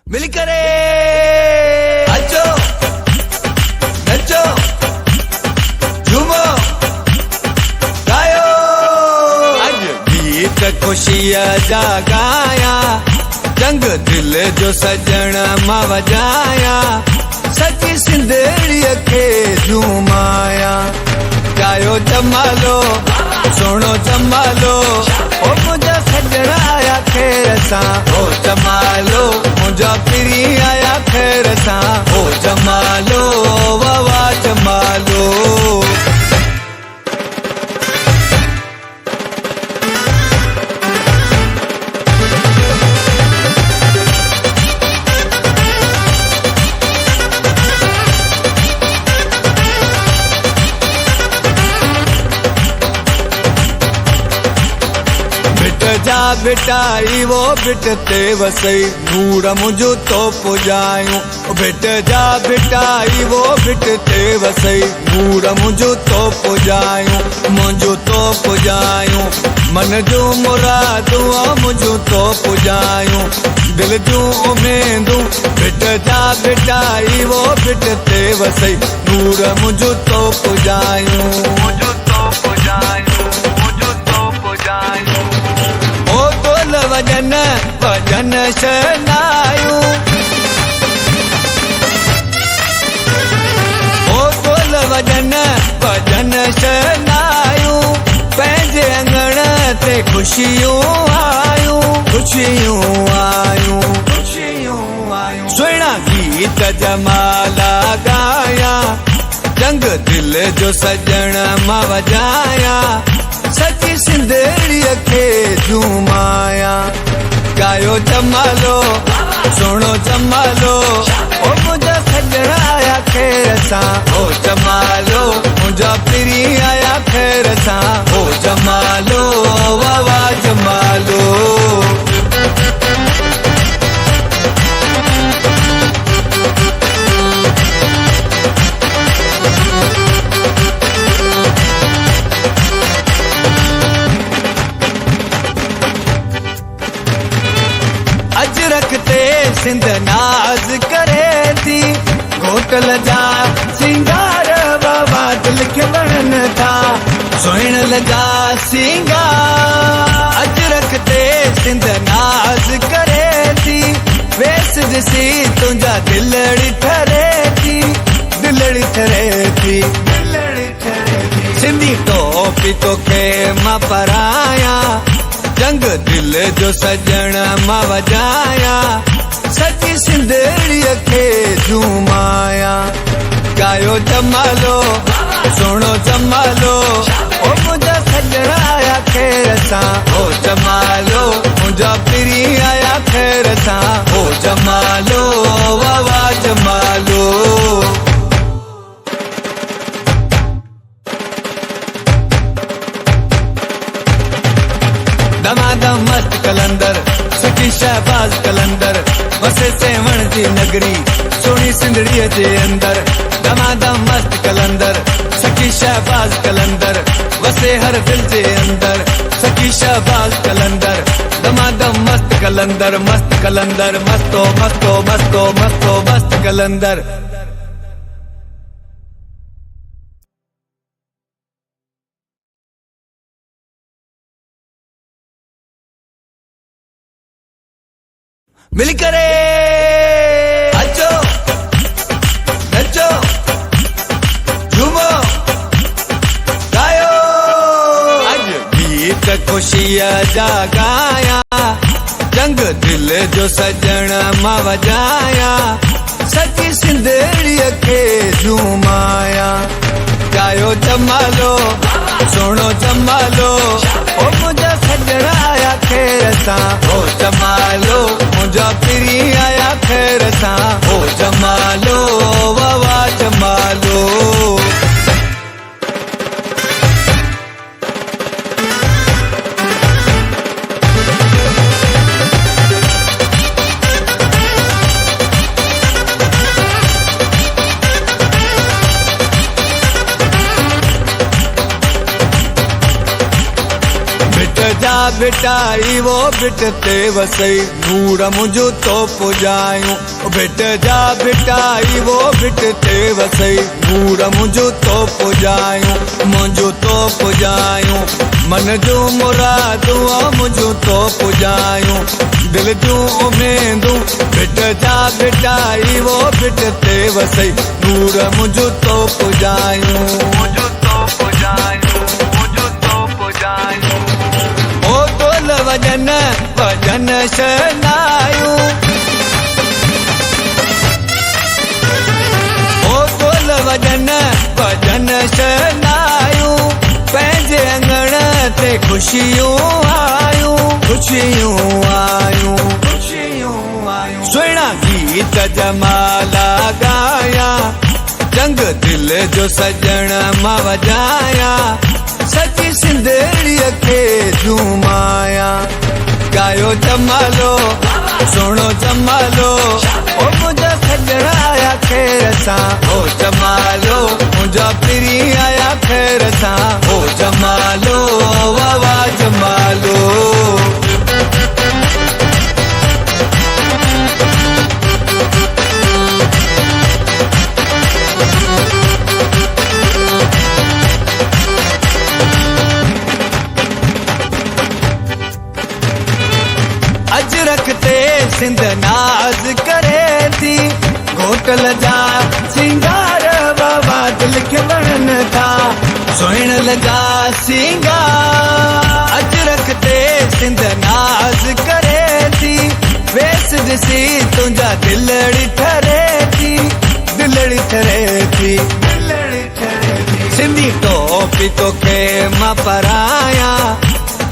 मिलकर नाचो नचो झूमो गायो अज गीत खुशिया जा गाया जंग दिल जो सजण मां वजाया सची सिंधड़ीअ खे झूमाया गायो जमालो सोनो जमालो ओ मुंहिंजा सजण आया खेर सां ओ जमालो मुंहिंजा पिरी आया खेर सां ओ जमालो वाह जमालो जा बेटाई वो बिटते वसई नूर मुझो तो पुजायूं बेट जा बेटाई वो बिटते वसई नूर मुझो तो पुजायूं मुझो तो पुजायूं मन जो मुरादूं मुझो तो पुजायूं दिल जूं उमेदूं बेट जा बेटाई वो बिटते वसई नूर मुझो तो पुजायूं मुझो तो पुजायूं मुझो तो पुजायूं वजन वजन शनायूं ओ बोल वजन वजन शनायूं पंहिंजे अंगण ते खुशियूं आयूं खुशियूं आयूं खुशियूं आयूं सुहिणा गीत जमाला गाया जंग दिल जो सजण मां वजाया सची सिंधड़ीअ खे झूमाया गायो जमालो सोनो जमालो ओ मुंहिंजा सजण आया खेर सां ओ जमालो मुंहिंजा पिरी आया खेर सां ओ जमालो वाह जमालो रखते सिंध नाज करे थी घोटल जा सिंगार बाबा दिल के बन था सोइण लगा सिंगार अज रखते सिंध नाज करे थी वेस ॾिसी तुंहिंजा दिलड़ी ठरे थी दिलड़ी ठरे थी दिलड़ी ठरे थी सिंधी टोपी तोखे मां पराया जंग दिल जो सजण मां वजाया सची सिंधड़ीअ खे झूमाया गायो जमालो सोनो जमालो ओ मुंहिंजा सजण आया खेर सां ओ जमालो मुंहिंजा पिरी आया खेर सां ओ जमालो वाह जमालो दमादम मस्त कलंदर सखी शहबाज कलंदर वसे सेवण जी नगरी सोनी सिंधड़ीअ जे अंदर दमादम मस्त कलंदर सखी शहबाज कलंदर वसे हर दिल जे अंदर सखी शहबाज कलंदर दमादम मस्त कलंदर मस्तो मस्तो मस्तो मस्तो मस्त कलंदर मिलकर नाचो नचो झूमो गायो अज गीत खुशिया जा गाया जंग दिल जो सजण मां वजाया सची सिंधड़ीअ खे झूमाया गायो जमालो सोनो जमालो ओ मुंहिंजा सजण आया खेर सां ओ जमालो मुंहिंजा पिरी आया खेर सां ओ जमालो वाह जमालो बिटाई वो बिट ते वसई नूर मुझो तो पुजायूं बिट जा बिटाई वो बिट ते वसई नूर मुझो तो पुजायूं मुझो तो पुजायूं मन जो मुरादू मुझो तो पुजायूं दिल जूं उमेदूं बिट जा बिटाई वो बिट ते वसई नूर मुझो तो पुजायूं मुझो तो पुजायूं मुझो तो पुजायूं ओ तोल वजन वजन शनायूं ओ तोल वजन वजन शनायूं पंहिंजे अंगण ते खुशियूं आयूं खुशियूं आयूं खुशियूं आयूं सुहिणा गीत जमाला गाया जंग दिल जो सजण मां वजाया सची सिंधड़ीअ खे झूमाया गायो जमालो सोणो जमालो ओ मुंहिंजा सजण आया खेर सां ओ जमालो मुंहिंजा पिरी आया खेर सां ओ जमालो वाह वाह जमालो सिंध नाज करे थी घोटल जा सिंगार बाबा दिल के वणन था सुहिण लगा सिंगार अज रखते सिंध नाज करे थी वेस ॾिसी तुंहिंजा दिलड़ी ठरे थी दिलड़ी ठरे थी दिलड़ी ठरे थी सिंधी टोपी तोखे मां पराया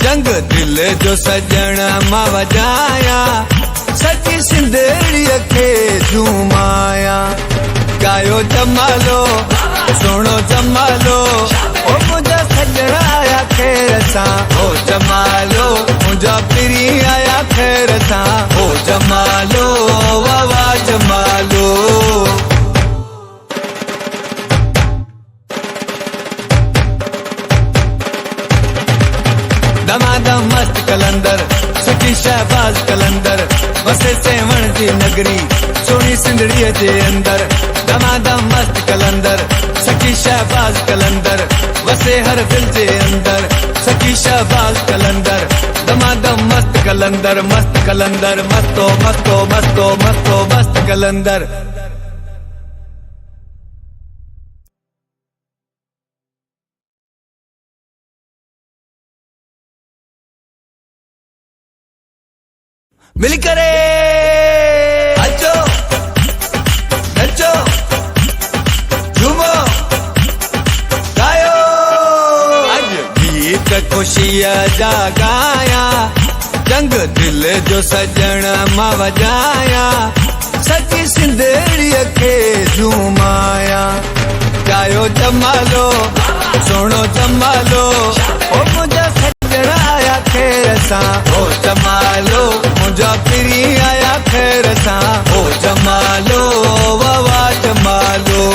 जंग दिल जो सजण मां वजाया सची सिंधड़ीअ खे झूमाया गायो जमालो सोणो जमालो ओ मुंहिंजा सजण आया खेर सां ओ जमालो मुंहिंजा पिरी आया खेर सां ओ जमालो वाह वाह जमालो दमादम मस्त कलंदर सखी शहबाज कलंदर वसे सेवण जी नगरी सोनी सिंधड़ीअ जे अंदर दमादम मस्त कलंदर सखी शहबाज कलंदर वसे हर दिल जे अंदर सखी शहबाज कलंदर दमादम मस्त कलंदर मस्तो मस्तो मस्तो मस्तो मस्त कलंदर मिल करे अचो नचो झूमो गायो अज गीत खुशीअ जा गाया जंग दिल जो सजण मां वजाया सची सिंधड़ीअ खे झूमाया गायो जमालो सोणो जमालो ओ मुंहिंजा सजण आया खेर सां ओ जमालो मुंहिंजा पिरी आया खेर सां ओ जमालो वाह वाह जमालो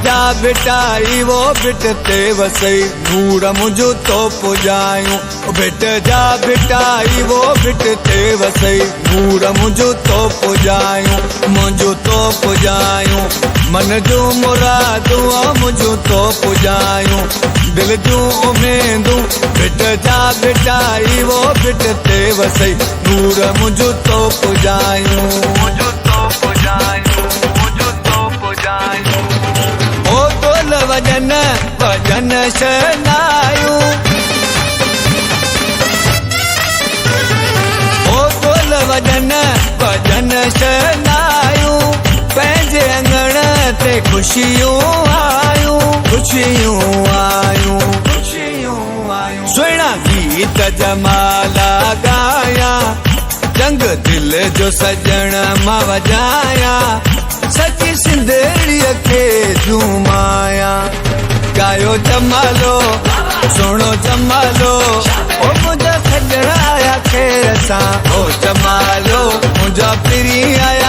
जा बिटाई वो बिट ते वसई नूर मुझो तो पुजायूं बिट जा बिटाई वो बिट ते वसई नूर मुझो तो पुजायूं मुझो तो पुजायूं मन जो मुरादू मुझो तो पुजायूं दिल जूं उमेदूं बिट जा बिटाई वो बिट ते वसई नूर मुझो तो पुजायूं मुझो तो पुजायूं मुझो तो पुजायूं ओ तोल वजन वजन शनायूं ओ तोल वजन वजन शनायूं पंहिंजे अंगण ते खुशियूं आयूं खुशियूं आयूं खुशियूं आयूं सुहिणा गीत जमाला गाया जंग दिल जो सजण मां वजाया सची सिंधड़ीअ खे झूमाया गायो जमालो सोनो जमालो ओ मुझा सजना आया खेर सां ओ जमालो मुझा पिरी आया